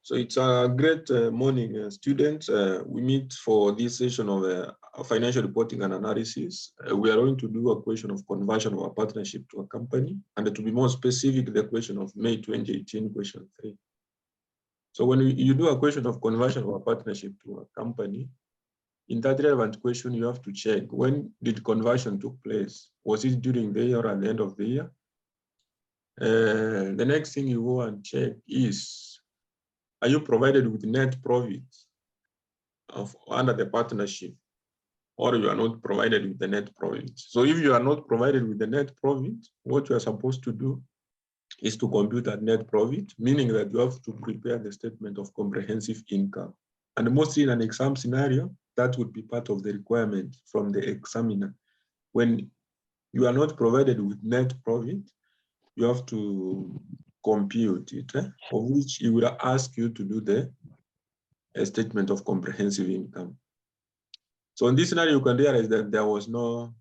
So it's a great morning, students. We meet for this session of financial reporting and analysis. We are going to do a question of conversion of a partnership to a company, and to be more specific, the question of May 2018, question 3. So when you do a question of conversion of a partnership to a company, in that relevant question, you have to check when did conversion took place. Was it during the year or at the end of the year? The next thing you go and check is, are you provided with net profit under the partnership, or you are not provided with the net profit? So if you are not provided with the net profit, what you are supposed to do is to compute that net profit, meaning that you have to prepare the statement of comprehensive income. And mostly in an exam scenario, that would be part of the requirement from the examiner. When you are not provided with net profit, you have to compute it, of which he will ask you to do the statement of comprehensive income. So in this scenario, you can realize that there was no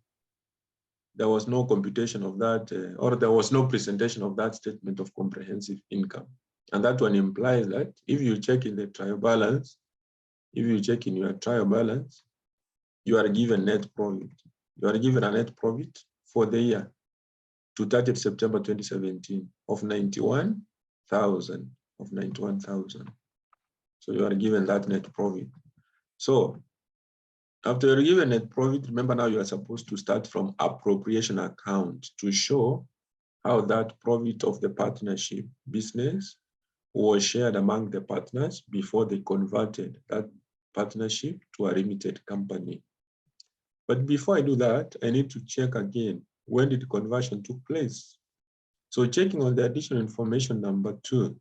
computation of that, or there was no presentation of that statement of comprehensive income. And that one implies that if you check in the trial balance, if you check in your trial balance, you are given net profit. You are given a net profit for the year to 30th September 2017 of 91,000, So you are given that net profit. So after you're given net profit, remember now you are supposed to start from appropriation account to show how that profit of the partnership business was shared among the partners before they converted that partnership to a limited company. But before I do that, I need to check again, when did the conversion took place? So checking on the additional information number 2,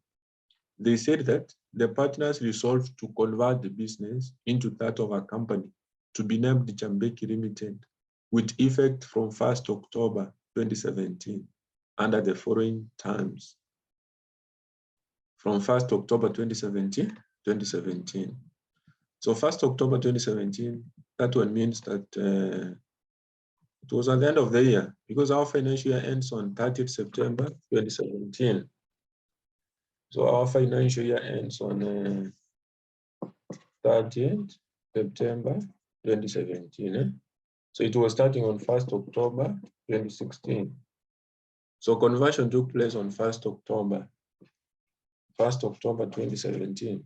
they said that the partners resolved to convert the business into that of a company to be named Jambeki Limited with effect from 1st October 2017 under the following terms. From 1st October 2017. So 1st October 2017, that one means that it was at the end of the year, because our financial year ends on 30th September 2017. So our financial year ends on 30th September 2017. So it was starting on 1st October 2016. So conversion took place on 1st October 2017.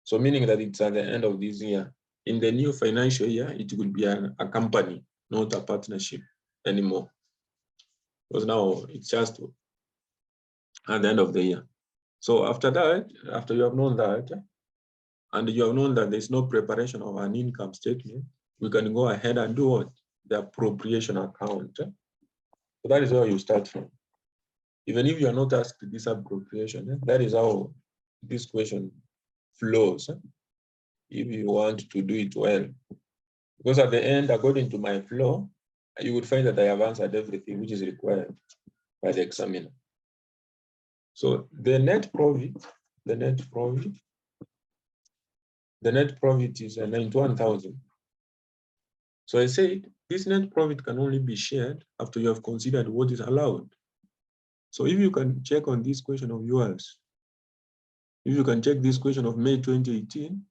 So meaning that it's at the end of this year. In the new financial year, it will be a company, not a partnership anymore. Because now it's just at the end of the year. So after that, after you have known that, and you have known that there's no preparation of an income statement, we can go ahead and do what? The appropriation account. So that is where you start from. Even if you are not asked this appropriation, that is how this question flows, if you want to do it well. Because at the end, according to my flow, you would find that I have answered everything which is required by the examiner. So the net profit is 91,000. So I said this net profit can only be shared after you have considered what is allowed. So if you can check on this question of yours, if you can check this question of May 2018,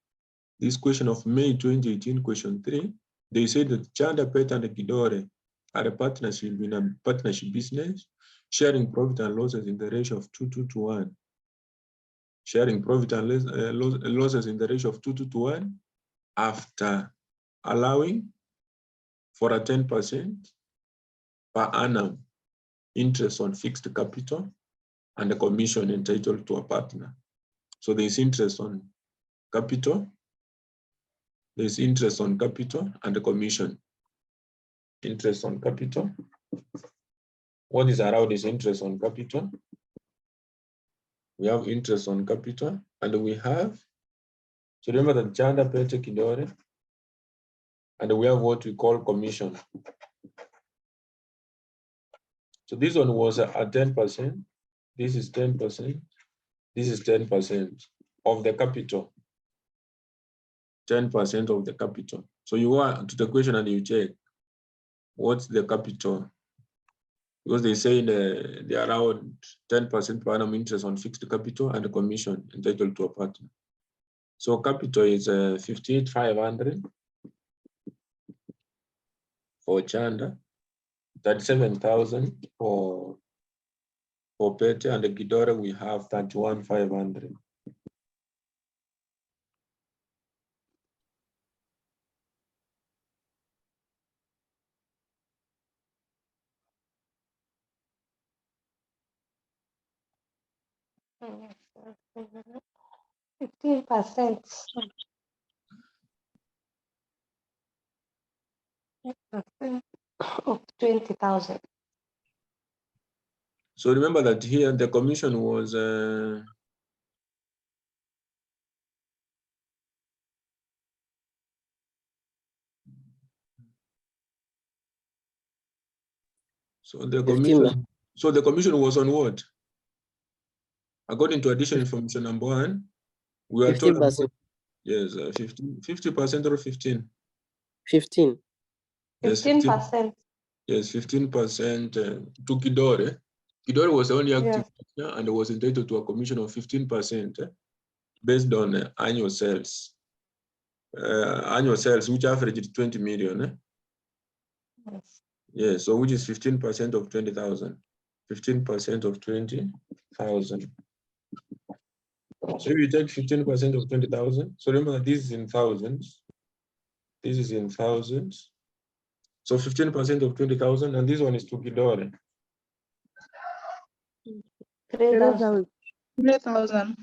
this question of May 2018, question 3, they say that Chanda, Pet, and Kidore are a partnership in a partnership business, sharing profit and losses in the ratio of 2:1. Sharing profit and losses in the ratio of 2:1 after allowing for a 10% per annum interest on fixed capital and a commission entitled to a partner. So there's interest on capital, there's interest on capital and a commission. Interest on capital. What is allowed is interest on capital. We have interest on capital, and we have, so remember that Chanda, Pete, Kidore, and we have what we call commission. So this one was at 10%, this is 10%, this is 10% of the capital. 10% of the capital. So you go to the question and you check, what's the capital because they say they are around 10% per annum interest on fixed capital and commission entitled to a partner. So capital is 58,500 for Chanda, 37,000 for Pete, and the Gidora we have 31,500. Mm. 15% of 20,000. So remember that here the commission was so the commission was on what? According to additional information number 1, we are told about, yes, 50% or 15. 15. Yes, 15%. Yes, 15% to Kidore. Kidore was the only active partner and was entitled to a commission of 15% based on annual sales. Annual sales, which averaged 20 million. Yes. Yes, so which is 15% of 20,000. 15% of 20,000. So if you take 15% of 20,000, so remember this is in thousands. This is in thousands. So 15% of 20,000, and this one is to Kidore. 3,000. 3,000.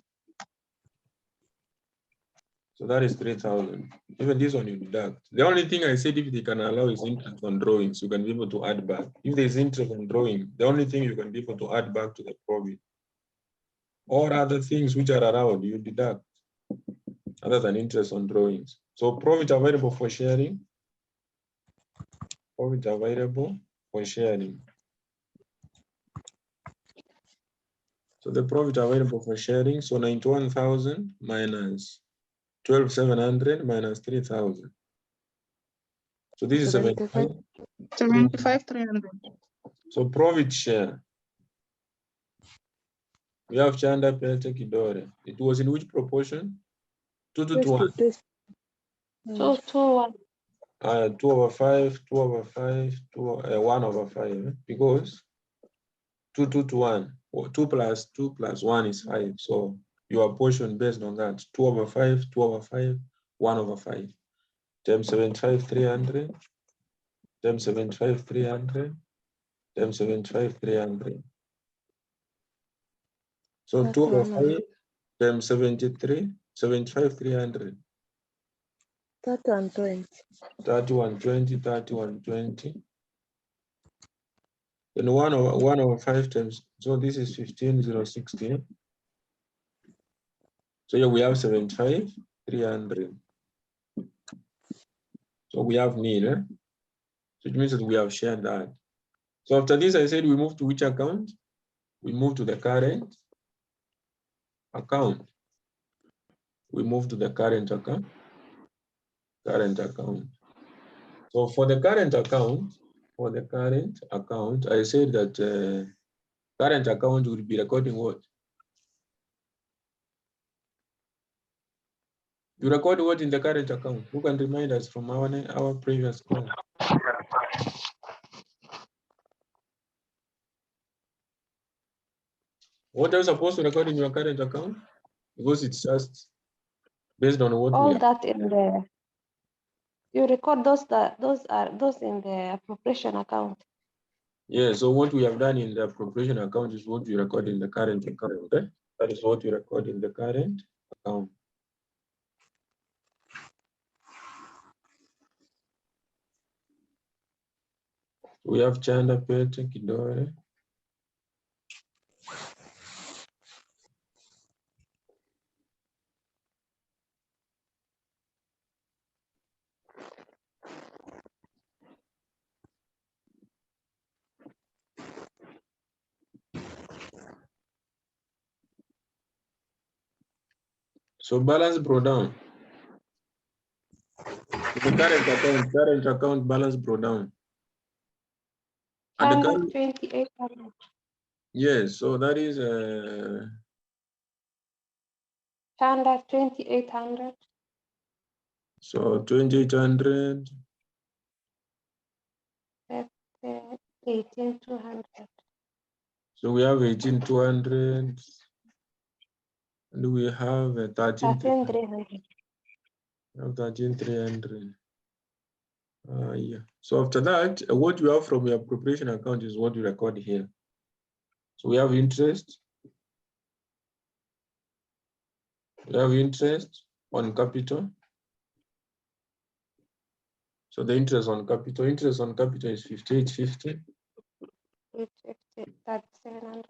So that is 3,000. Even this one you deduct. The only thing I said, if they can allow is interest on drawings, you can be able to add back. If there's interest on drawing, the only thing you can be able to add back to the profit. Or other things which are around, you deduct, other than interest on drawings. So profit available for sharing. Profit available for sharing. So the profit available for sharing, so 91,000 minus 12,700 minus 3,000. So this is 75,300. So profit share. We have Chanda, Pete, Kidore. It was in which proportion? 2 to 1. 2 to 1. 2/5, 2/5, 1/5. Because 2 to 1. 2 plus 1 is 5. So your portion based on that. 2/5, 2/5, 1/5. Times 75,300. Times 75,300. Times 75,300. So 2/5 times 73, 75,300. 3120. 3120, 3120. Then 1/5 times, so this is 15,060. So here we have 75,300. So we have nil. So it means that we have shared that. So after this, I said we move to which account? We move to the current account. We move to the current account. Current account. So for the current account, I said that current account will be recording what? You record what in the current account? Who can remind us from our previous class? What are you supposed to record in your current account? Because it's just based on what All that in the, you record those in the appropriation account. Yeah, so what we have done in the appropriation account is what you record in the current account. Okay? That is what you record in the current account. We have Chanda, Pete, Kidore. So balance brought down. The current account balance brought down. And the Chanda current, 2800. yes, so that is Chanda 2800. so 2800. That's 18200. So we have 18200, and we have 13300. 13300. Yeah. So after that, what you have from your appropriation account is what you record here. So we have interest. We have interest on capital. So the interest on capital is 5850. 850. That's 700.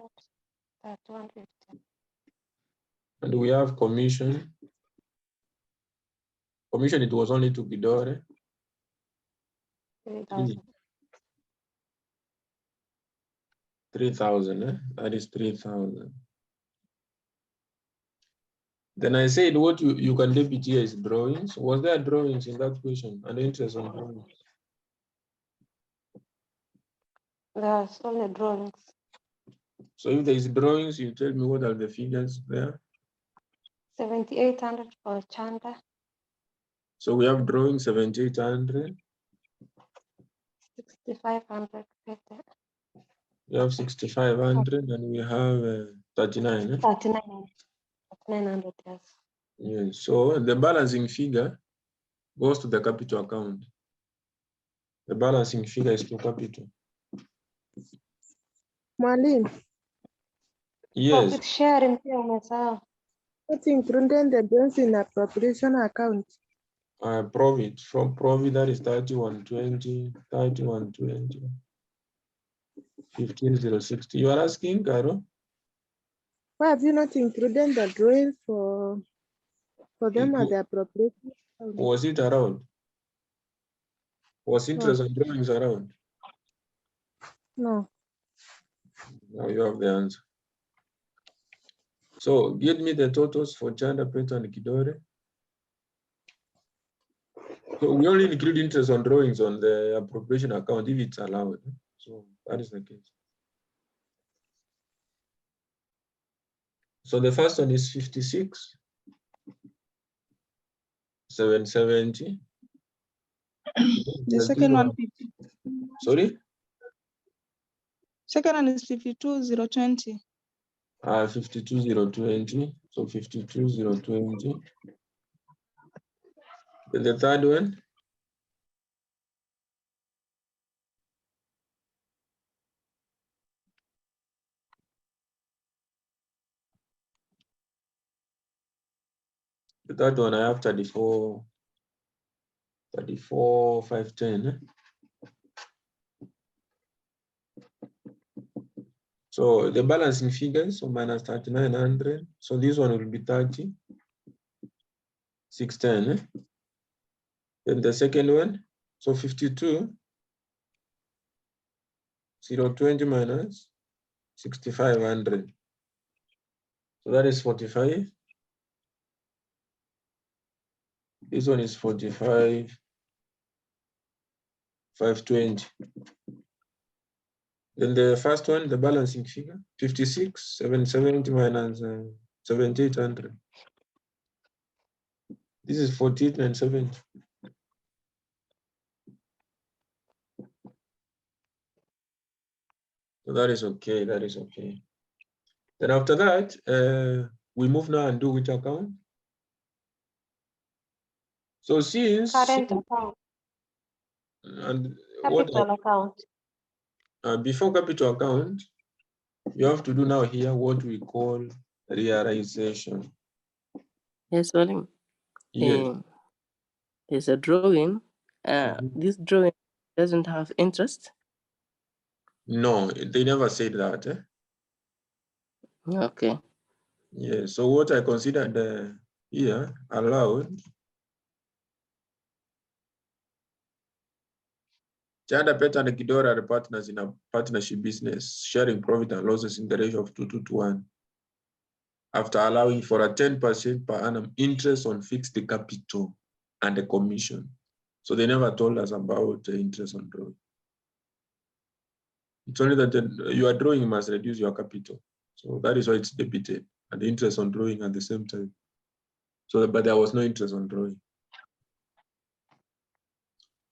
That's 150. And we have commission. Commission, it was only to Bidore. 3000. 3,000. That is 3,000. Then I said what you can debit here is drawings. Was there drawings in that question? And interest on drawings? There's only drawings. So if there is drawings, you tell me what are the figures there. 7800 for Chanda. So we have drawing 7,800. 6500 Pete. We have 6,500, and we have 39. 3900, yes. Yes. So the balancing figure goes to the capital account. The balancing figure is to capital. Marlene, Yes. Profit sharing pia umesahau. what's included the bills in appropriation account? Profit from profit, that is 3120, 3120, 15,060. You are asking, Caro? Why have you not included the drawings for them at the appropriation account? Was it around? Was interest on drawings around? No. Now you have the answer. So give me the totals for Chanda, Peto, and Kidore. So we only include interest on drawings on the appropriation account if it's allowed. So that is the case. So the first one is 56,770. The second one, Sorry? second one is 52,020. 52,020. So 52,020. Then the third one. The third one I have 34,510. So the balancing figures, so minus 3,900. So this one will be 30,610. Then the second one, so 52,020 minus 6,500. So that is 45. This one is 45,520. Then the first one, the balancing figure, 56,770 minus 7,800. This is 48,970. So that is okay, that is okay. Then after that, we move now and do which account? So since Current account. and Capital account. before capital account, you have to do now here what we call realization. Yes, Salim. Yes. There's a drawing. This drawing doesn't have interest. No, they never said that. Okay. Yeah, so what I considered here allowed. Chanda, Peta, and Kidora are the partners in a partnership business, sharing profit and losses in the ratio of 2:1. After allowing for a 10% per annum interest on fixed capital and the commission. So they never told us about the interest on drawing. It's only that you are drawing must reduce your capital. So that is why it's debited, and the interest on drawing at the same time. So, but there was no interest on drawing.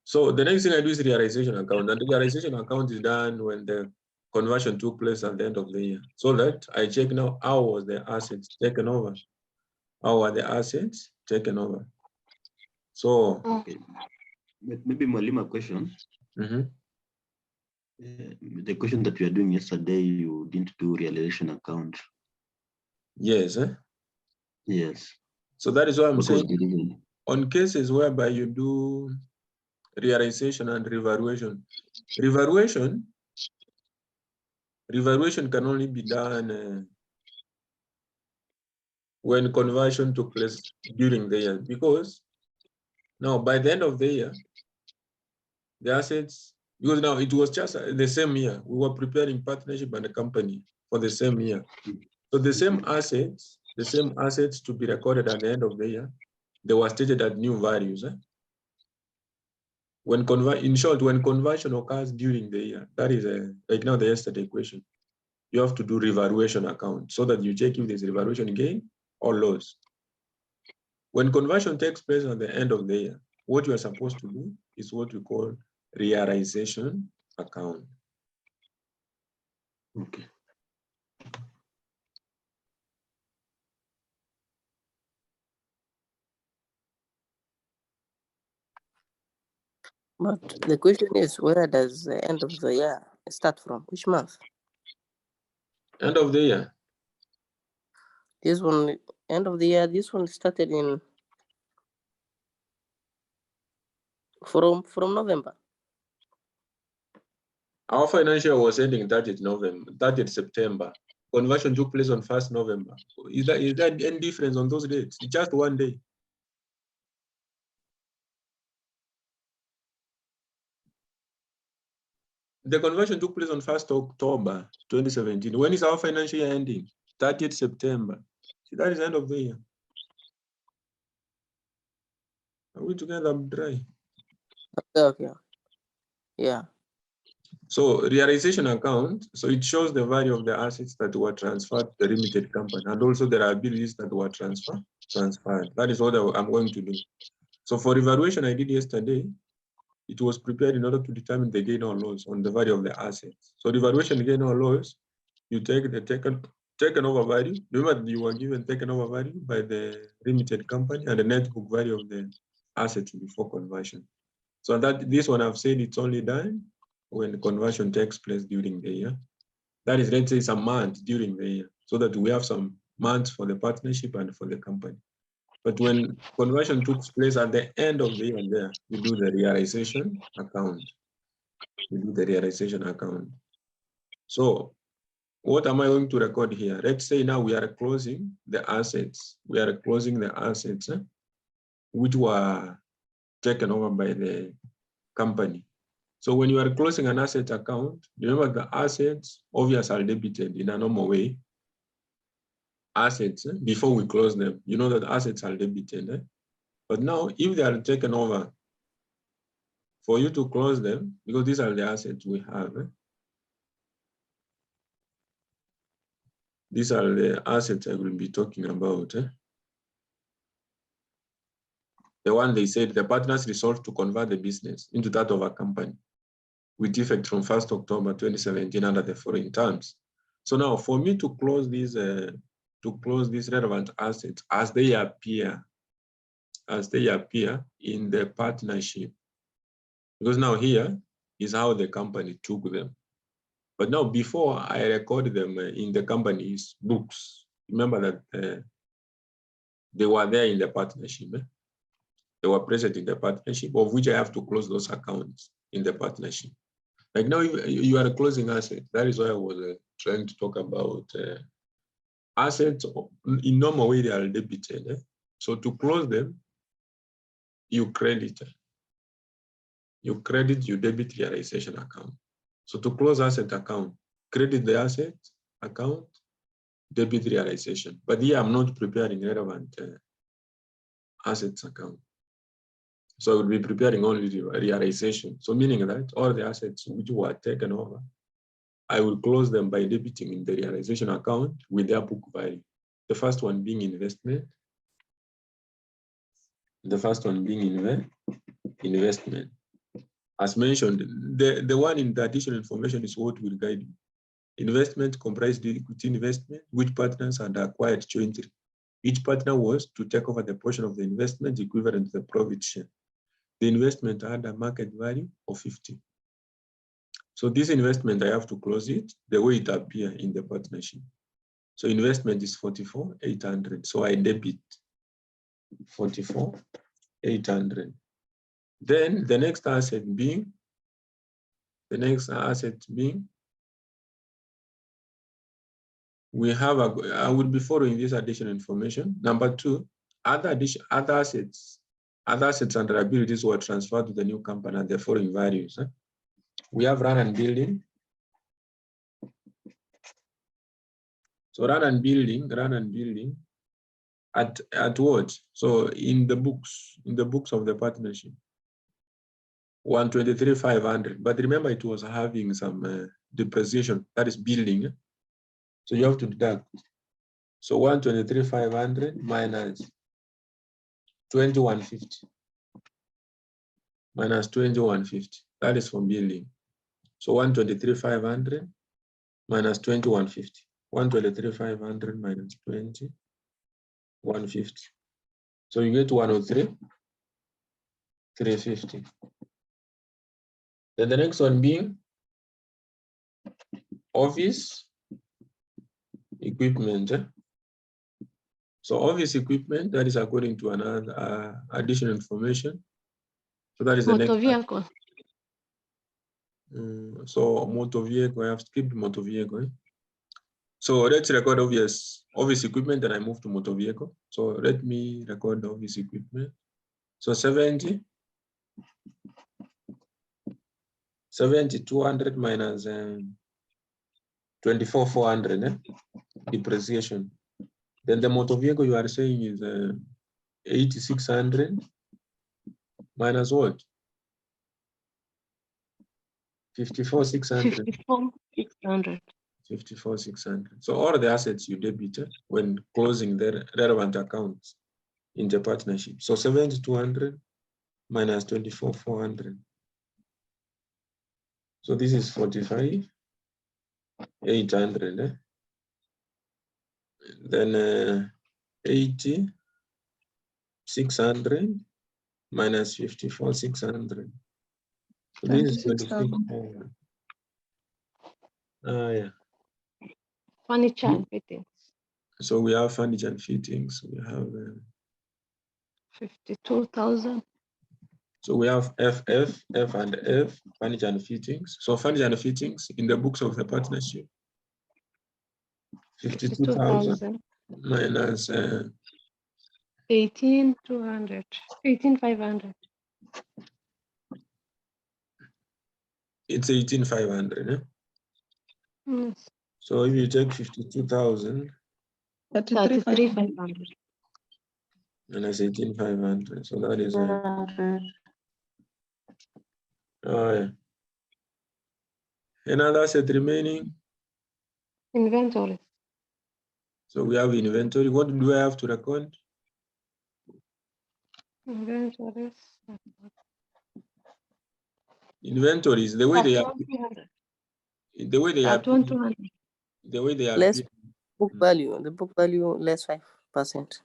So the next thing I do is realization account, and the realization account is done when the conversion took place at the end of the year. So that I check now how was the assets taken over, how are the assets taken over. So Okay. Maybe Mwalimu, a question. The question that we are doing yesterday, you didn't do realization account. Yes. Yes. So that is what I'm What was saying. the reason? On cases whereby you do realization and revaluation, revaluation can only be done when conversion took place during the year, because now by the end of the year, the assets, because now it was just the same year, we were preparing partnership and the company for the same year. So the same assets to be recorded at the end of the year, they were stated at new values. In short, when conversion occurs during the year, that is like now the yesterday question, you have to do revaluation account so that you check if there's revaluation gain or loss. When conversion takes place at the end of the year, what you are supposed to do is what we call realization account. Okay. But the question is, where does the end of the year start from? Which month? End of the year. This one, end of the year, this one started in from November. Our financial was ending 30th September. Conversion took place on 1st November. Is there any difference on those dates? It's just one day. The conversion took place on 1st October 2017. When is our financial year ending? 30th September. See, that is the end of the year. Are we together? I'm dry. Okay. Yeah. So realization account, so it shows the value of the assets that were transferred to the limited company and also the liabilities that were transferred. That is what I'm going to do. So for evaluation I did yesterday, it was prepared in order to determine the gain or loss on the value of the assets. So the evaluation gain or loss, you take the taken over value. Remember, you were given taken over value by the limited company and the net book value of the assets before conversion. So that this one I've said it's only done when the conversion takes place during the year. That is, let's say, some months during the year, so that we have some months for the partnership and for the company. But when conversion took place at the end of the year, there you do the realization account. So what am I going to record here? Let's say now we are closing the assets. Which were taken over by the company. So when you are closing an asset account, remember the assets obviously are debited in a normal way. Assets, before we close them, you know that assets are debited. But now if they are taken over, for you to close them, because these are the assets we have. These are the assets I will be talking about. The one they said the partners resolved to convert the business into that of a company with effect from 1st October 2017 under the following terms. So now for me to close these relevant assets as they appear in the partnership, because now here is how the company took them. But now before I record them in the company's books, remember that they were there in the partnership. They were present in the partnership, of which I have to close those accounts in the partnership. Like now, you are a closing asset. That is why I was trying to talk about assets. In normal way, they are debited. So to close them, you credit, you debit realization account. So to close asset account, credit the asset account, debit realization. But here I'm not preparing relevant assets account. So I will be preparing only the realization. So meaning that all the assets which were taken over I will close them by debiting in the realization account with their book value. The first one being investment. The first one being investment. As mentioned, the one in the additional information is what will guide you. Investment comprised the equity investment, which partners had acquired jointly. Each partner was to take over the portion of the investment equivalent to the profit share. The investment had a market value of 50. So this investment, I have to close it the way it appears in the partnership. So investment is 44,800. So I debit 44,800. Then the next asset being, we have I will be following this additional information. Number 2, other assets and liabilities were transferred to the new company at the following values. We have run and building. So run and building at what? So in the books of the partnership, 123,500. But remember, it was having some depreciation, that is building. So you have to deduct. So 123,500 minus 2150. Minus 2150. That is for building. So 123,500 minus 2150. 123,500 minus 2150. So you get 103,350. Then the next one being office equipment. So office equipment, that is according to another additional information. So that is the Motor next vehicle. So motor vehicle, I have skipped motor vehicle. So let's record office equipment, and I move to motor vehicle. So let me record the office equipment. So 200 minus 24,400 depreciation. Then the motor vehicle you are saying is 8,600 minus what? 54,600. 54,600. 54,600. So all the assets you debited when closing the relevant accounts in the partnership. So 7,200 minus 24,400. So this is 45,800. Then 80,600 minus 54,600. So this is 26,000. Yeah. Furniture and fittings. So we have furniture and fittings. We have 52,000. so we have F and F, furniture and fittings. So furniture and fittings in the books of the partnership, 52,000 minus 18,200. 18,500. it's 18,500. Yes. So if you take 52,000 33,500. minus 18,500, so that is yeah. Another asset remaining. Inventory. So we have inventory. What do I have to record? Inventories. Inventory is the way they are. 31,200. The way they are. 31,200. The way they are. Less book value. The book value less 5%.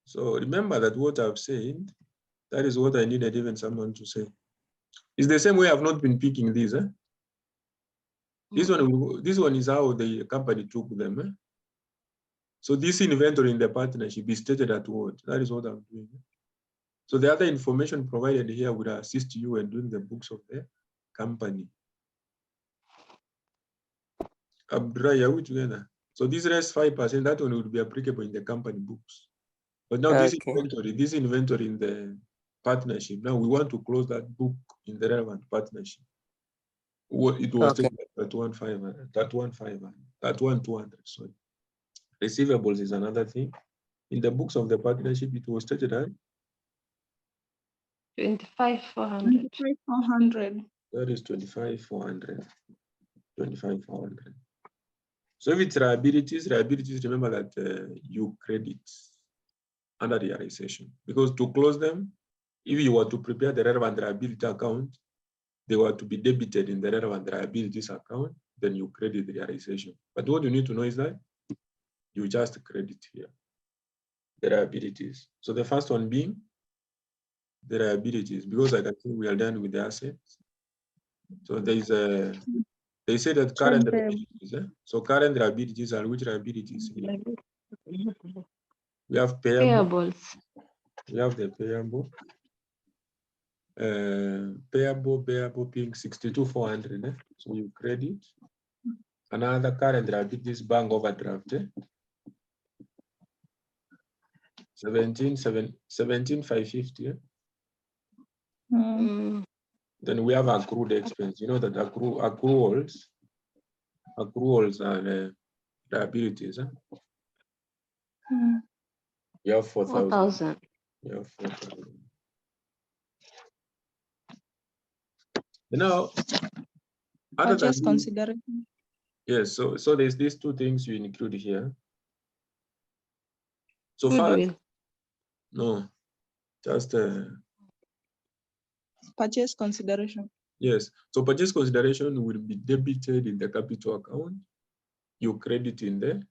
So remember that what I've said, that is what I needed even someone to say. It's the same way I've not been picking these. This one is how the company took them. So this inventory in the partnership is stated at what? That is what I'm doing. So the other information provided here would assist you in doing the books of the company. Abdullah, are we together? So this rest 5%, that one would be applicable in the company books. But now this inventory in the partnership, now we want to close that book in the relevant partnership. It was taken at 1,200. Sorry. Receivables is another thing. In the books of the partnership, it was stated at 25,400. 25,400. that is 25,400. 25,400. So if it's liabilities, remember that you credit under realization, because to close them, if you were to prepare the relevant liability account, they were to be debited in the relevant liabilities account, then you credit the realization. But what you need to know is that you just credit here the liabilities. So the first one being the liabilities, because I can see we are done with the assets. So there is a, they say that current liabilities. So current liabilities are which liabilities? We have payable. Payables. We have the payable. Payable being 62,400. So you credit. Another current liabilities, bank overdraft. 17,550. Mm. Then we have accrued expense. You know that accruals are liabilities. You have 4,000. 4,000. You have 4,000. Now, other than Purchase these, consideration. yes, so there's these two things you include here. So far, Goodwill. no, just Purchase consideration. yes. So purchase consideration will be debited in the capital account. You credit in the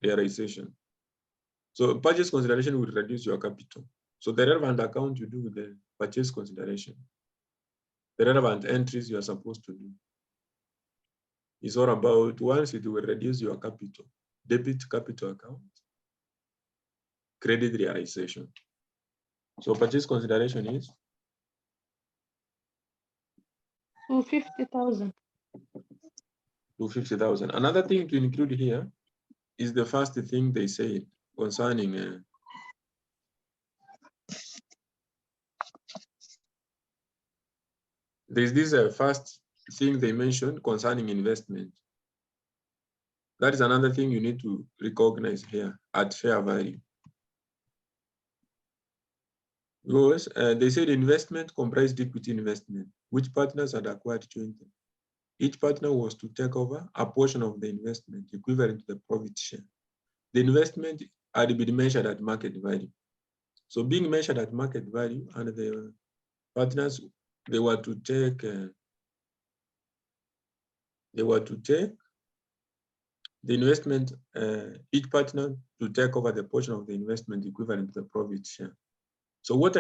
realization. So purchase consideration will reduce your capital. So the relevant account you do with the purchase consideration, the relevant entries you are supposed to do, is all about once it will reduce your capital, debit capital account, credit realization. So purchase consideration is 250,000. 250,000. Another thing to include here is the first thing they said concerning there's this first thing they mentioned concerning investment. That is another thing you need to recognize here at fair value. Because they said investment comprised equity investment, which partners had acquired jointly. Each partner was to take over a portion of the investment equivalent to the profit share. The investment had been measured at market value. So being measured at market value, and the partners, they were to take the investment, each partner to take over the portion of the investment equivalent to the profit share. So what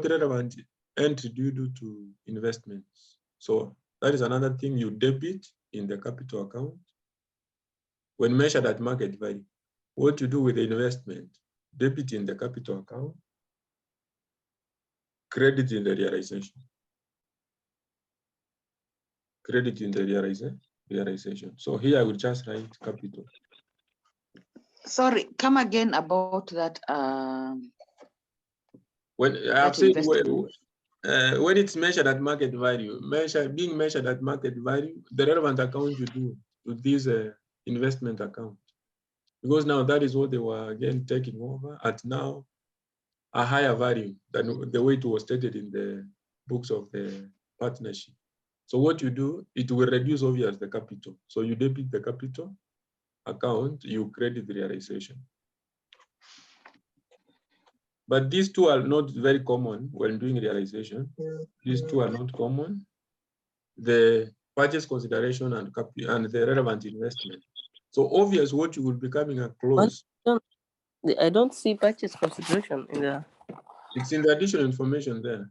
relevant entry do you do to investments? So that is another thing you debit in the capital account when measured at market value. What you do with the investment, debit in the capital account, credit in the realization. Credit in the realization. So here I will just write capital. Sorry, come again about that. When I've That said investment. when it's measured at market value, being measured at market value, the relevant account you do to this investment account, because now that is what they were again taking over at now a higher value than the way it was stated in the books of the partnership. So what you do, it will reduce obviously the capital. So you debit the capital account, you credit the realization. But these two are not very common when doing realization. These two are not common. The purchase consideration and the relevant investment. So obvious what you will be coming across. I don't see purchase consideration in there. It's in the additional information there.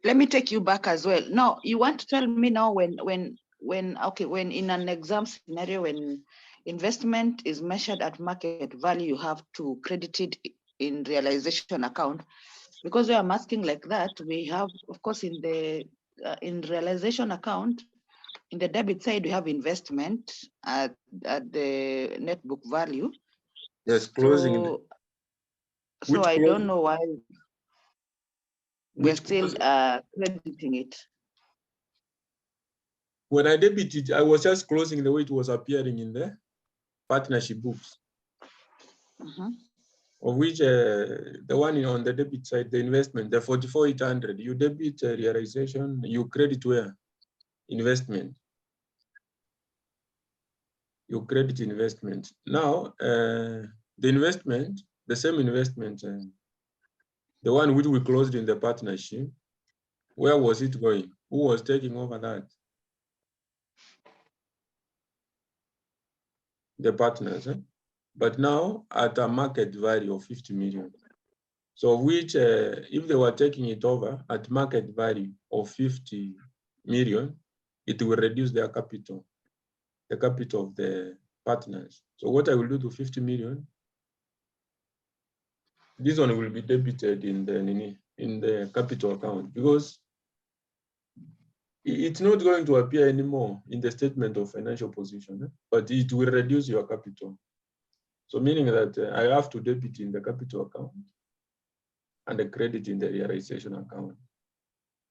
Let me take you back as well. Now, you want to tell me now when in an exam scenario, when investment is measured at market value, you have to credit it in realization account. Because we are asking like that, we have, of course, in the in realization account, in the debit side, we have investment at the net book value. Yes, closing. So I don't know why we're still crediting it. When I debited, I was just closing the way it was appearing in the partnership books. of which the one on the debit side, the investment, the 44,800, you debit realization, you credit where? Investment. You credit investment. Now, the investment, the same investment, the one which we closed in the partnership, where was it going? Who was taking over that? The partners. But now at a market value of 50 million. So which, if they were taking it over at market value of 50 million, it will reduce their capital, the capital of the partners. So what I will do to 50 million, this one will be debited in the capital account, because it's not going to appear anymore in the statement of financial position, but it will reduce your capital. So meaning that I have to debit in the capital account and the credit in the realization account.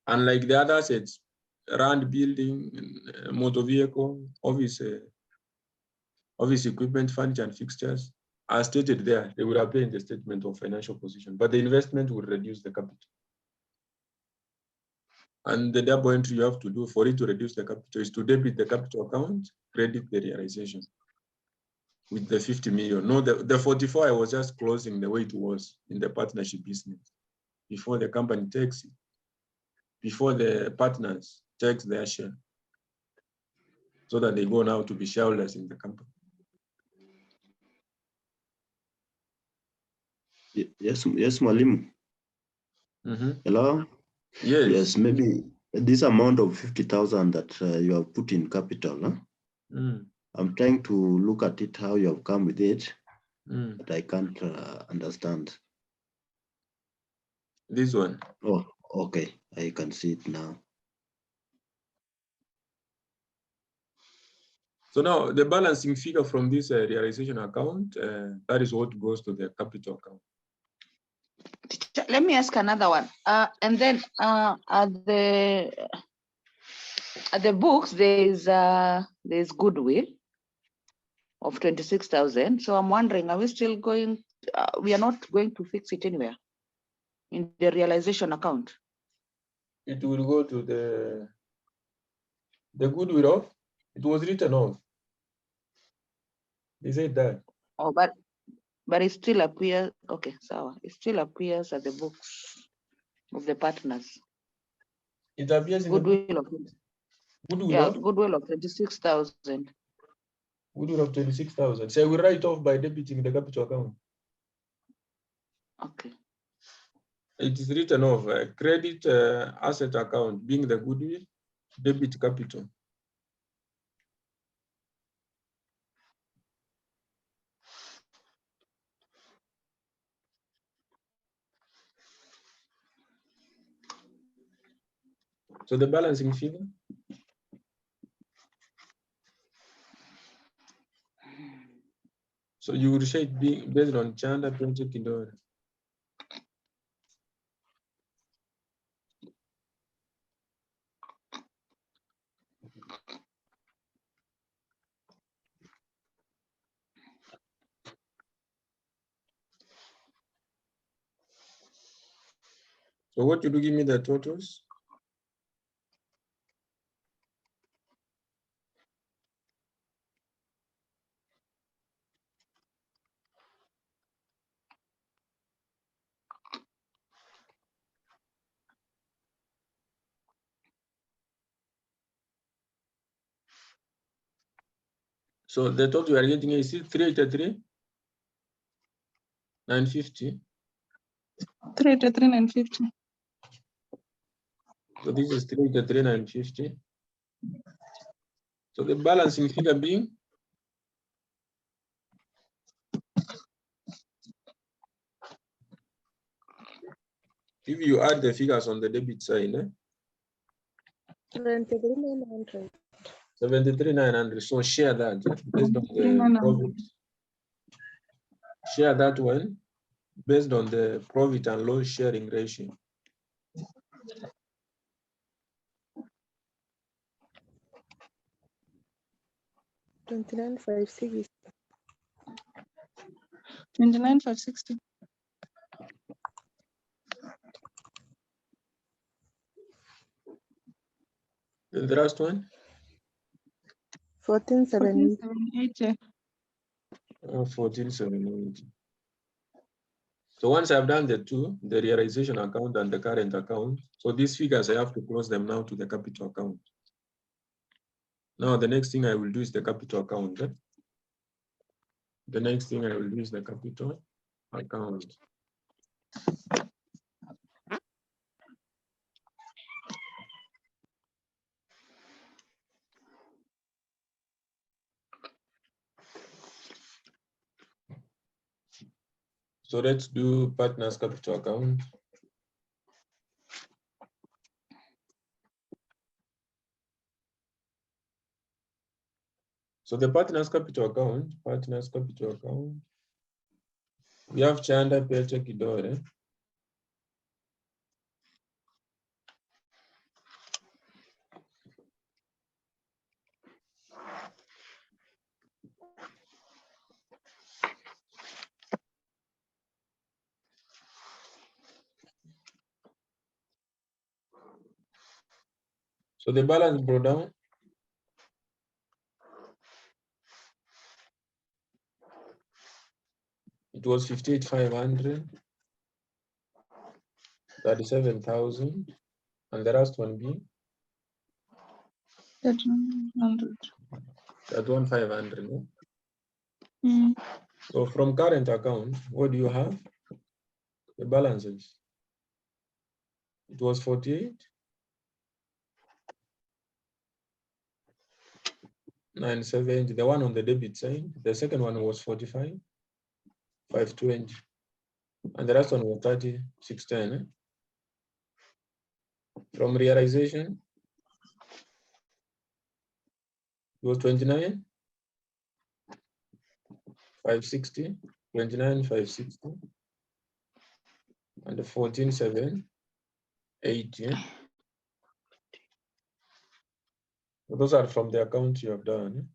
Unlike the other assets, land, building, motor vehicle, office equipment, furniture, and fixtures, are stated there, they will appear in the statement of financial position, but the investment will reduce the capital. And the double entry you have to do for it to reduce the capital is to debit the capital account, credit the realization with the 50 million. No, the 44, I was just closing the way it was in the partnership business before the company takes it, before the partners takes their share, so that they go now to be shareholders in the company. Yes, Mwalimu. Hello? Yes. Yes, maybe this amount of 50,000 that you have put in capital, huh? I'm trying to look at it, how you have come with it, but I can't understand. This one. Oh, okay, I can see it now. So now the balancing figure from this realization account, that is what goes to the capital account. Let me ask another one. And then at the books, there's goodwill of 26,000. So I'm wondering, are we still going? We are not going to fix it anywhere in the realization account. It will go to the goodwill of. It was written off. They said that. Oh, but it still appears. Okay, so it still appears at the books of the partners. It appears in goodwill of goodwill of 26,000. Goodwill of 26,000. So we write off by debiting the capital account. Okay. It is written off. Credit asset account being the goodwill, debit capital. So the balancing figure. So you would say it being based on Chanda project in order. So what you do, give me the totals? So the total you are getting is 383, 950. 383, 950. So this is 383, 950. So the balancing figure being if you add the figures on the debit side, 73,900. 73,900. So share that based on the profit. Share that one based on the profit and loss sharing ratio. $29,560. 29,560. Then the last one? 14,780. 14,780. So once I've done the two, the realization account and the current account, so these figures, I have to close them now to the capital account. Now, the next thing I will do is the capital account. The next thing I will do is the capital account. So let's do partners capital account. So the partners capital account, we have Chanda Peche Kidore. So the balance brought down. It was 58,500, 37,000, and the last one being 1,300. that 1,500. No? Mm. So from current account, what do you have? The balances. It was 48. 970, the one on the debit side. The second one was 45, 520. And the last one was 30, 610. From realization, it was 29, 560, 29, 560, and the 14,780. Those are from the account you have done.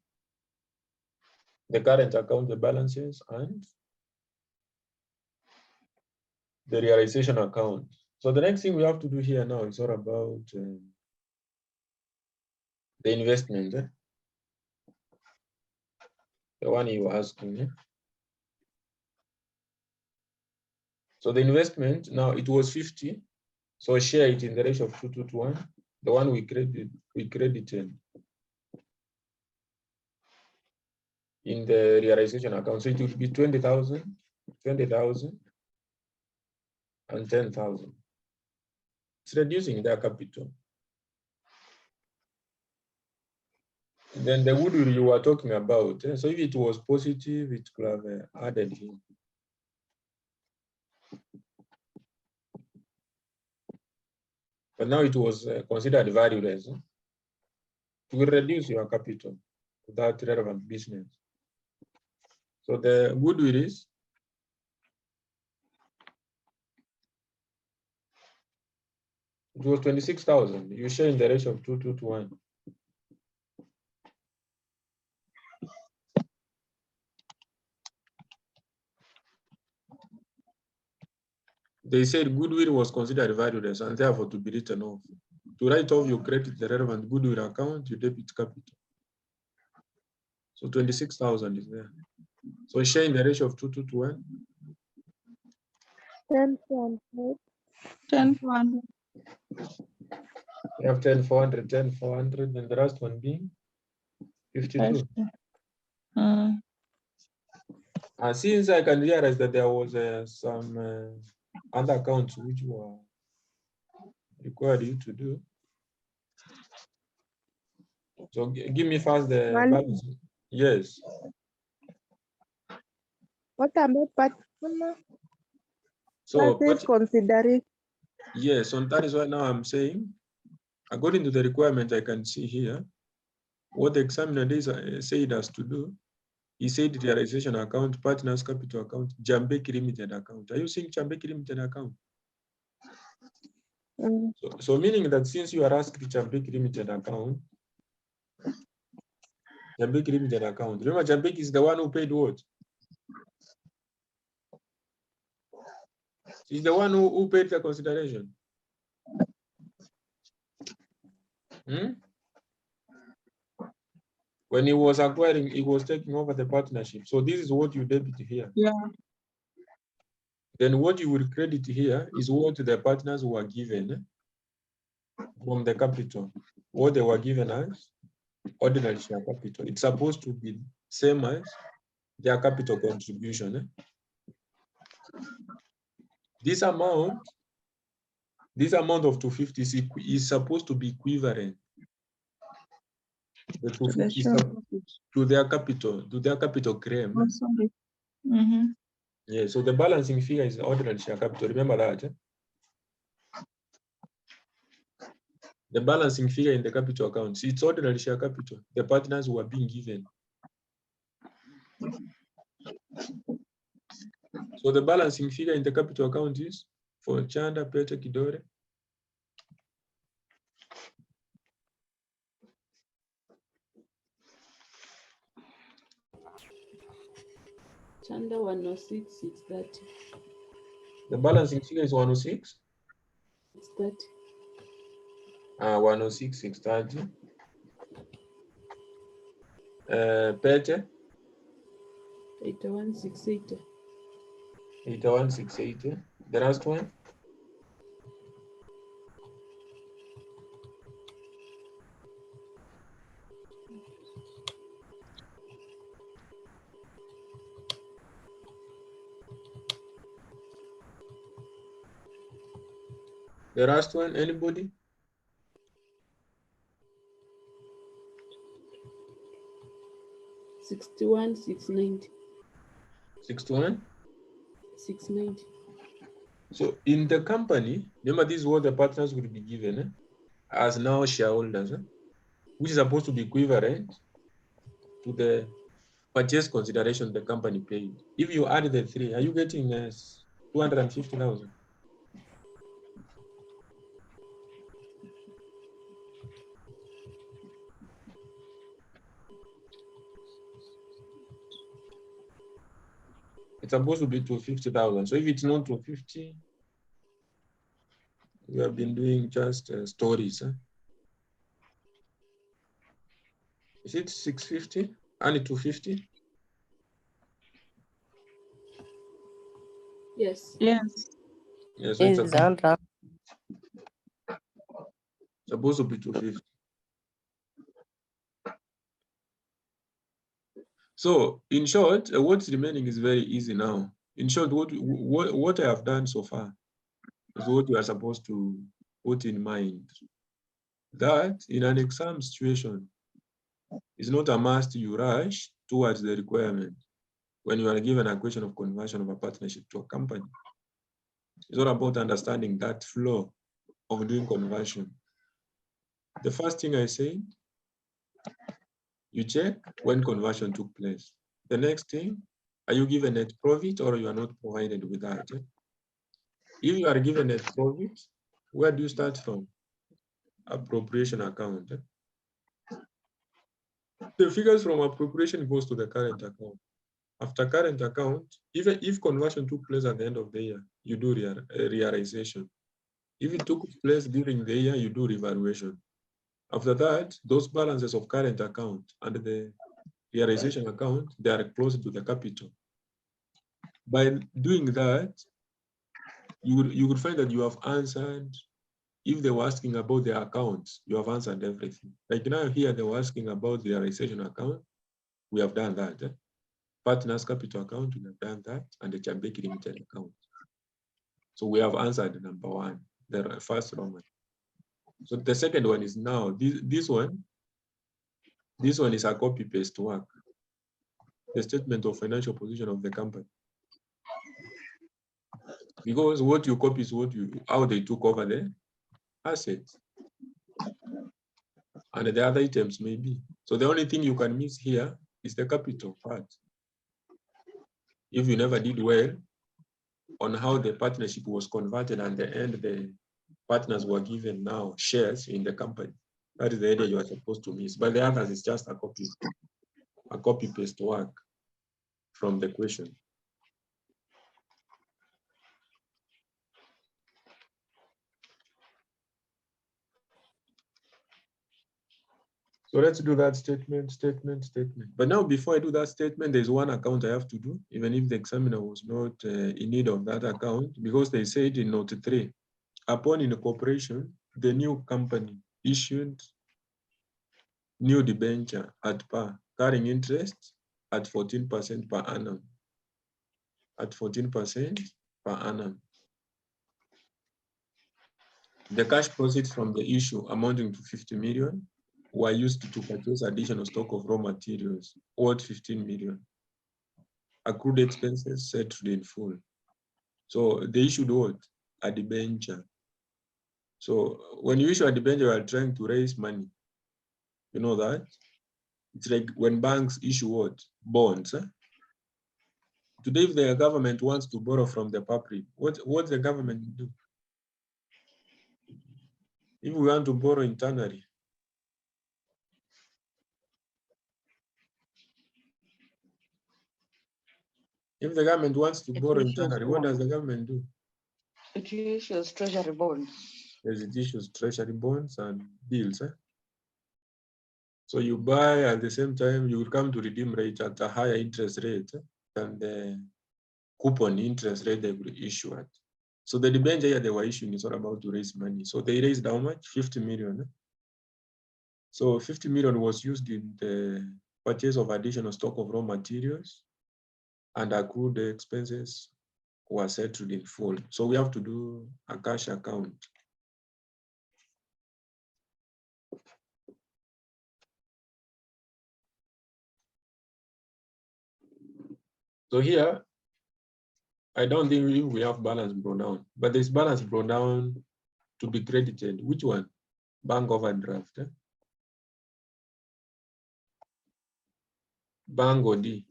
The current account, the balances, and the realization account. So the next thing we have to do here now is all about the investment. The one you were asking. So the investment, now it was 50. So share it in the ratio of 2 to 1. The one we credited in the realization account. So it would be 20,000, 20,000, and 10,000. It's reducing their capital. Then the goodwill you were talking about. So if it was positive, it could have added here. But now it was considered valueless. It will reduce your capital without relevant business. So the goodwill is it was 26,000. You share in the ratio of 2 to 1. They said goodwill was considered valueless and therefore to be written off. To write off, you credit the relevant goodwill account, you debit capital. So 26,000 is there. So share in the ratio of 2 to 1. 10 to 100. 10 to 100. You have 10, 400, 10, 400, and the last one being 52. Since I can realize that there was some other accounts which were required you to do. So give me first the balance. Yes. What about partner? So considering. yes, so that is why now I'm saying, according to the requirement I can see here, what the examiner said us to do, he said realization account, partners capital account, Jambeki limited account. Are you seeing Jambeki limited account? So meaning that since you are asked Jambeki limited account, Jambeki limited account. Remember, Jambeki is the one who paid what? He's the one who paid the consideration. When he was acquiring, he was taking over the partnership. So this is what you debit here. Yeah. Then what you will credit here is what the partners were given from the capital. What they were given as ordinary share capital. It's supposed to be same as their capital contribution. This amount of 250 is supposed to be equivalent. The 250 is to their capital claim. Oh, sorry. Mm-hmm. Yeah, so the balancing figure is ordinary share capital. Remember that. The balancing figure in the capital accounts, it's ordinary share capital. The partners were being given. So the balancing figure in the capital account is for Chanda, Pete, Kidore. Chanda 106, 630. The balancing figure is 106. 630. 106, 630. Pete? 81, 680. 81, 680. The last one? The last one, anybody? 61, 690. 61? 690. So in the company, remember this is what the partners will be given as now shareholders, which is supposed to be equivalent to the purchase consideration the company paid. If you add the three, are you getting 250,000? It's supposed to be 250,000. So if it's not 250, we have been doing just stories. Is it 650? Only 250? Yes. Yes. Yeah, so it's Is under. supposed to be 250. So in short, what's remaining is very easy now. In short, what I have done so far is what you are supposed to put in mind. That in an exam situation, it's not a must you rush towards the requirement when you are given a question of conversion of a partnership to a company. It's all about understanding that flow of doing conversion. The first thing I say, you check when conversion took place. The next thing, are you given net profit or you are not provided with that? If you are given net profit, where do you start from? Appropriation account. The figures from appropriation goes to the current account. After current account, even if conversion took place at the end of the year, you do realization. If it took place during the year, you do revaluation. After that, those balances of current account and the realization account, they are close to the capital. By doing that, you would find that you have answered. If they were asking about the accounts, you have answered everything. Like now here, they were asking about the realization account. We have done that. Partners capital account, we have done that, and the Chambeki Limited account. So we have answered number one, the first Roman. So the second one is now, this one is a copy paste work. The statement of financial position of the company. Because what you copy is how they took over the assets. And the other items maybe. So the only thing you can miss here is the capital part. If you never did well on how the partnership was converted and the end the partners were given now shares in the company, that is the area you are supposed to miss. But the others is just a copy paste work from the question. So let's do that statement. But now before I do that statement, there's one account I have to do, even if the examiner was not in need of that account, because they said in note 3, upon incorporation, the new company issued new debenture at par, carrying interest at 14% per annum. At 14% per annum. The cash proceeds from the issue amounting to 50 million were used to purchase additional stock of raw materials worth 15 million. Accrued expenses settled in full. So they issued what? A debenture. So when you issue a debenture, you are trying to raise money. You know that? It's like when banks issue what? Bonds. Today, if the government wants to borrow from the public, what the government do? If we want to borrow internally, if the government wants to borrow internally, what does the government do? It issues treasury bonds. Yes, it issues treasury bonds and bills. So you buy at the same time, you will come to redeem rate at a higher interest rate than the coupon interest rate they will issue at. So the debenture here they were issuing is all about to raise money. So they raised how much? 50 million. So 50 million was used in the purchase of additional stock of raw materials, and accrued expenses were settled in full. So we have to do a cash account. So here, I don't think we have balance brought down, but there's balance brought down to be credited. Which one? Bank overdraft. Bank OD.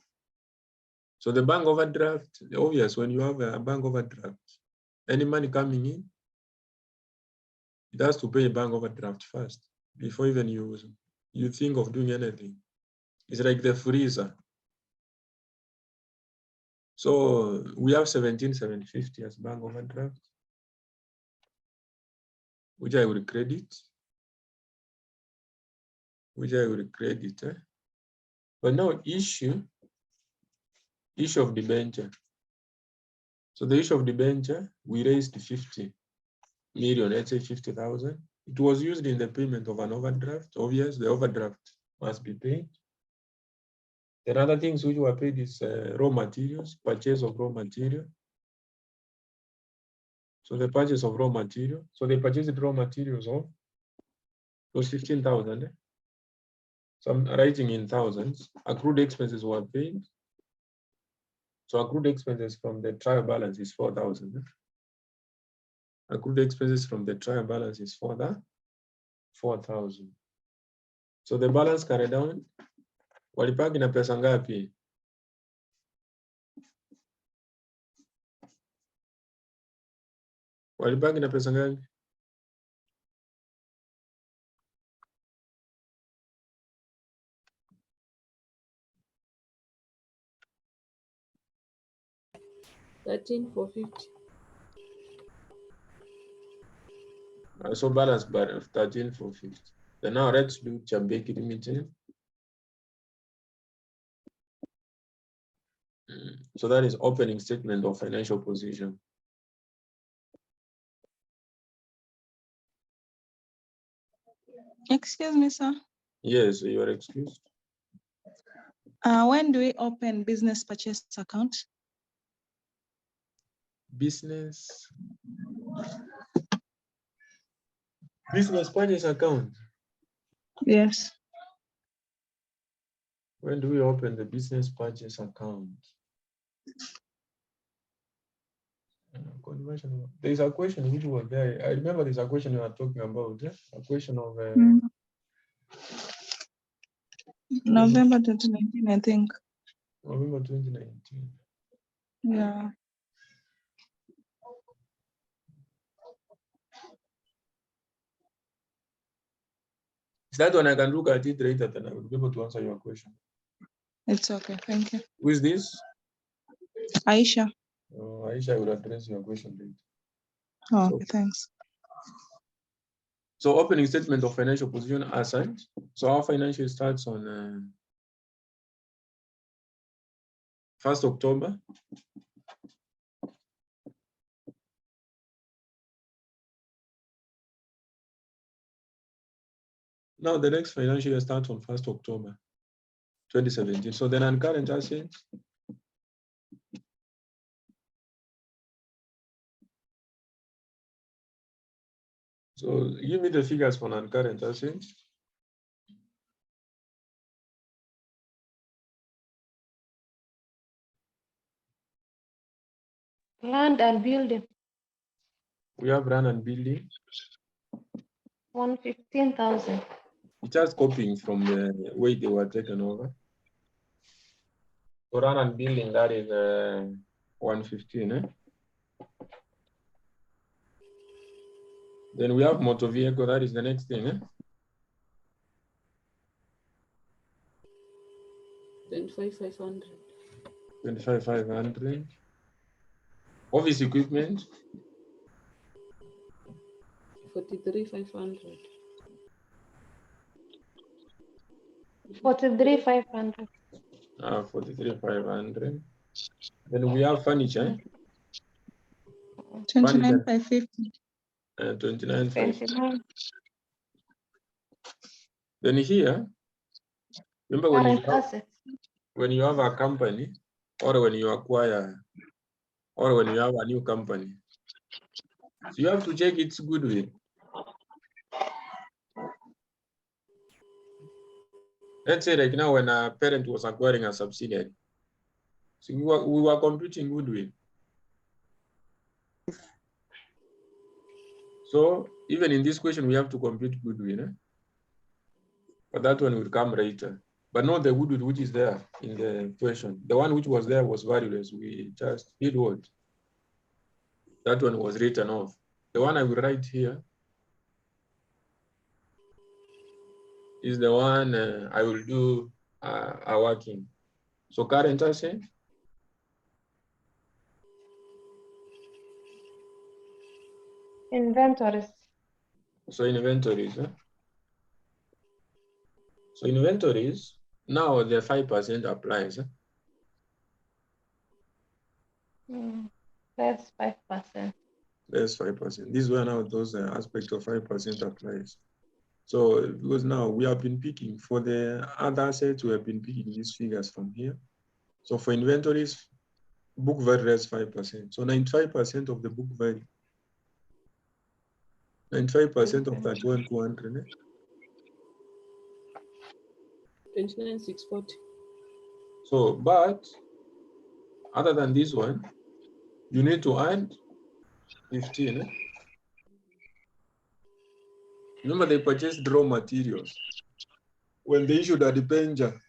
So the bank overdraft, obvious, when you have a bank overdraft, any money coming in, it has to pay a bank overdraft first before even you think of doing anything. It's like the freezer. So we have 17,750 as bank overdraft, which I will credit. But now issue of debenture. So the issue of debenture, we raised 50 million, let's say 50,000. It was used in the payment of an overdraft. Obvious, the overdraft must be paid. Then other things which were paid is raw materials, purchase of raw material. So the purchase of raw material. So they purchased raw materials of those 15,000. So I'm writing in thousands. Accrued expenses were paid. So accrued expenses from the trial balance is 4,000. Accrued expenses from the trial balance is 4,000. So the balance carried down, walibaki na pesa ngapi? Walibaki na pesa ngapi? $13,450. So balance by 13,450. Then now let's do Chambeki Limited. So that is opening statement of financial position. Excuse me, sir. Yes, you are excused. When do we open business purchase account? Business purchase account. Yes. When do we open the business purchase account? Conversion. There is a question which was there. I remember there's a question you are talking about. A question of November 2019, I think. November 2019. Yeah. Is that one I can look at it later, then I will be able to answer your question. It's okay. Thank you. Who is this? Aisha. Aisha will address your question later. Oh, okay, thanks. So opening statement of financial position asset. So our financial starts on 1st October. Now the next financial year starts on 1st October 2017. So then on current assets, so give me the figures for non-current assets. Land and building, We have land and building. 115,000. It's just copying from the way they were taken over. So land and building, that is 115. Then we have motor vehicle, that is the next thing. 25,500. 25,500. Office equipment, 43,500. 43,500. 43,500. Then we have furniture, 29,550. 29,500. 29. Then here, remember when you have a company, or when you acquire, or when you have a new company, so you have to check its goodwill. Let's say like now when a parent was acquiring a subsidiary, so we were computing goodwill. So even in this question, we have to compute goodwill. But that one will come later. But not the goodwill which is there in the question. The one which was there was valueless. We just did what? That one was written off. The one I will write here is the one I will do a working. So current asset. Inventories. So inventories. So inventories, now the 5% applies. That's 5%. That's 5%. This is where now those aspects of 5% applies. So because now we have been picking for the other assets, we have been picking these figures from here. So for inventories, book value is 5%. So 95% of the book value, 95% of that 1,200. 29,640. So, but other than this one, you need to add 15. Remember, they purchased raw materials when they issued a debenture.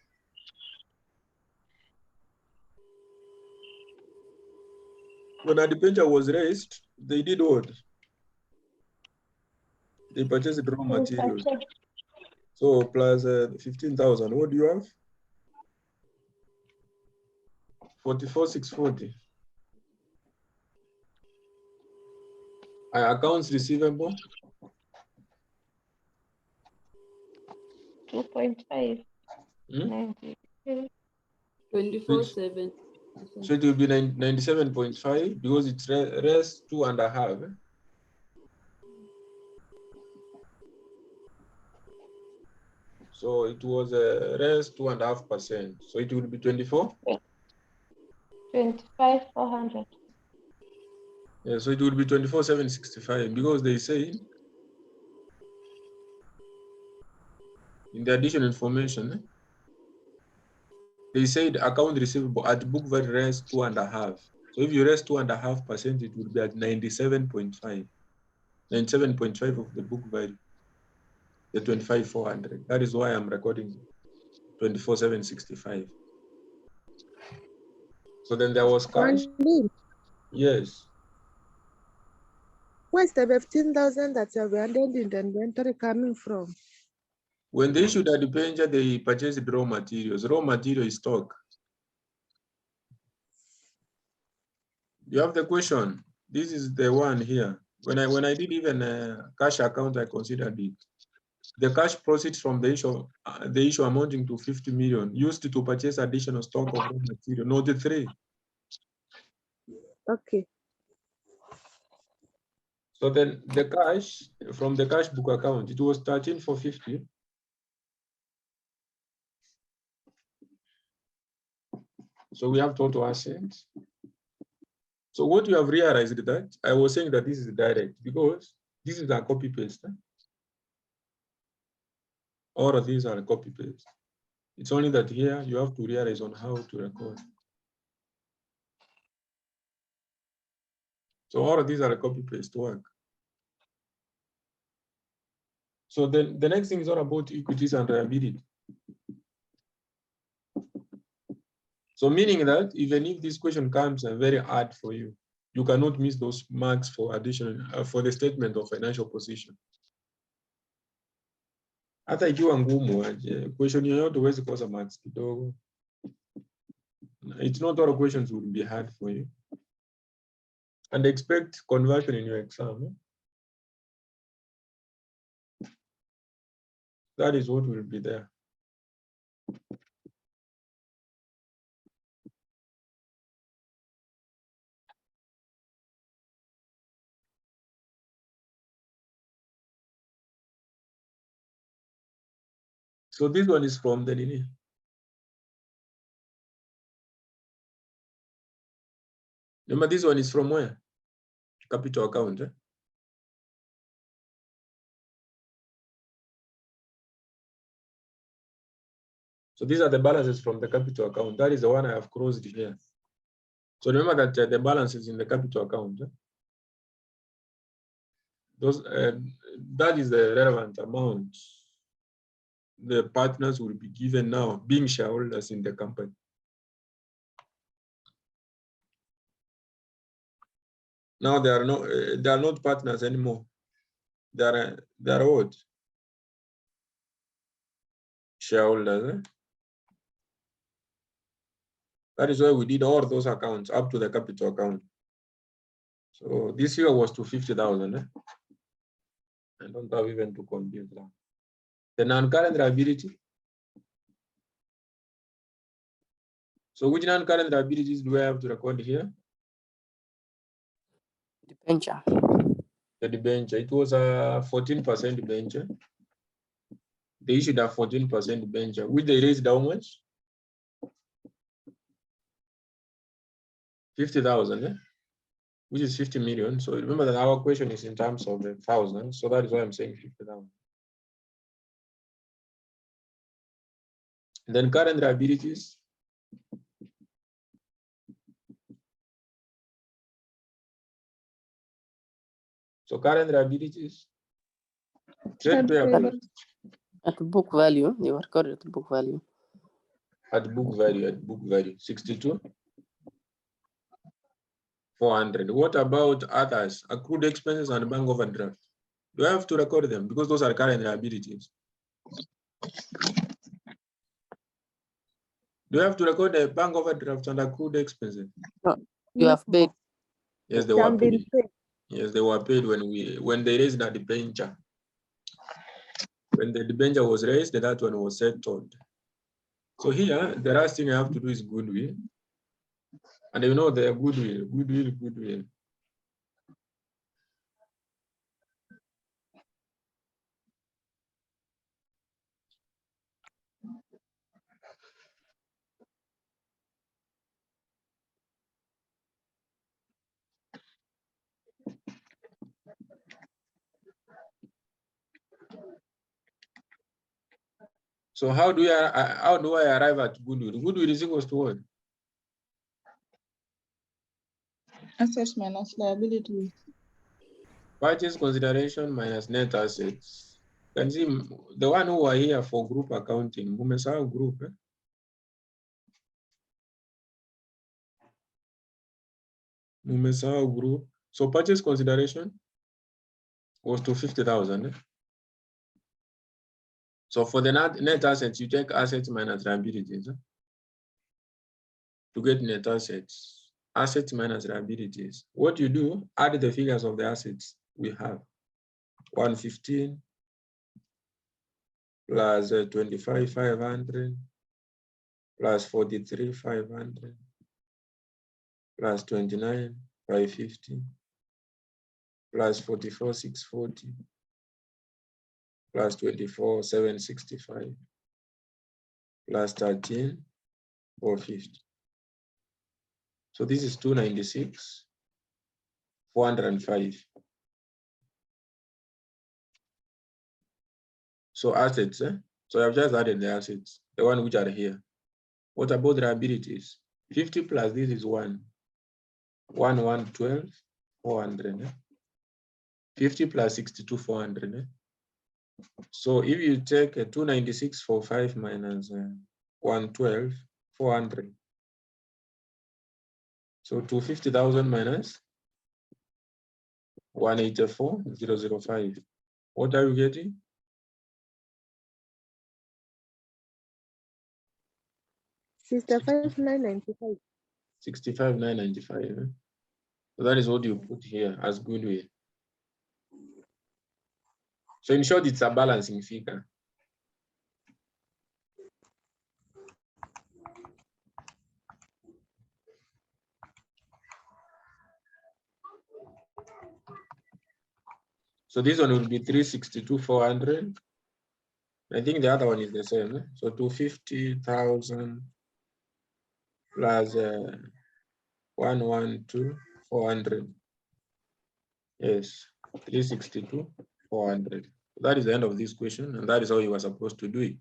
When a debenture was raised, they did what? They purchased raw materials. So plus 15,000. What do you have? 44,640. Accounts receivable. 2.5. 24,700. So it will be 97.5 because it's rest 2.5. So it was a rest 2.5%. So it would be 24. 25,400. Yeah, so it would be 24,765 because they say in the additional information, they said account receivable at book value rest 2.5. So if you rest 2.5%, it would be at 97.5. 97.5 of the book value, the 25,400. That is why I'm recording 24,765. So then there was cash. Yes. Where's the 15,000 that you have ended in the inventory coming from? When they issued a debenture, they purchased raw materials. Raw material is stock. You have the question. This is the one here. when I did even a cash account, I considered it. The cash proceeds from the issue amounting to 50 million used to purchase additional stock of raw material, not the 3. Okay. So then the cash from the cash book account, it was 13,450. So we have total assets. So what you have realized that I was saying that this is direct because this is a copy paste. All of these are a copy paste. It's only that here you have to realize on how to record. So all of these are a copy paste work. So then the next thing is all about equities and liability. So meaning that even if this question comes very hard for you, you cannot miss those marks for additional for the statement of financial position. Hata ikiwa ngumu aje, question yoyote huwezi kosa marks kidogo. It's not all questions will be hard for you. And expect conversion in your exam. That is what will be there. So this one is from the Nini. Remember, this one is from where? Capital account. So these are the balances from the capital account. That is the one I have closed here. So remember that the balances in the capital account. Those that is the relevant amount the partners will be given now, being shareholders in the company. Now they are not partners anymore. They are what? Shareholders. That is why we did all those accounts up to the capital account. So this year was to 50,000. I don't have even to compute that. The non-current liability. So which non-current liabilities do I have to record here? Debenture. The debenture. It was a 14% debenture. They issued a 14% debenture, which they raised how much? 50,000, which is 50 million. So remember that our question is in terms of 1,000. So that is why I'm saying 50,000. Then current liabilities. So current liabilities. Trade payable. At book value, they were recorded at book value. At book value, 62. 400. What about others? Accrued expenses and bank overdraft. Do I have to record them? Because those are current liabilities. Do you have to record the bank overdraft and accrued expenses? No, you have paid. Yes, they were paid. Yes, they were paid when they raised the debenture. When the debenture was raised, that one was settled. So here, the last thing I have to do is goodwill. And you know the goodwill. So how do I arrive at goodwill? Goodwill is equals to what? Assets minus liabilities. Purchase consideration minus net assets. You can see the one who are here for group accounting, Mumesao group. Mumesao group. So purchase consideration was to 50,000. So for the net assets, you take assets minus liabilities. To get net assets minus liabilities. What you do, add the figures of the assets we have 115 plus 25,500 plus 43,500 plus 29,550 plus 44,640 plus 24,765 plus 13,450. So this is 296,405. So assets, so I've just added the assets, the one which are here. What about the liabilities? 50 plus this is 112, 400. 50 plus 62, 400. So if you take a 296,405 minus 112, 400. So 250,000 minus 184,005. What are you getting? 65,995. 65,995. So that is what you put here as goodwill. So in short, it's a balancing figure. So this one will be 362,400. I think the other one is the same. So 250,000 plus 112,400. Yes, 362,400. That is the end of this question, and that is how you were supposed to do it.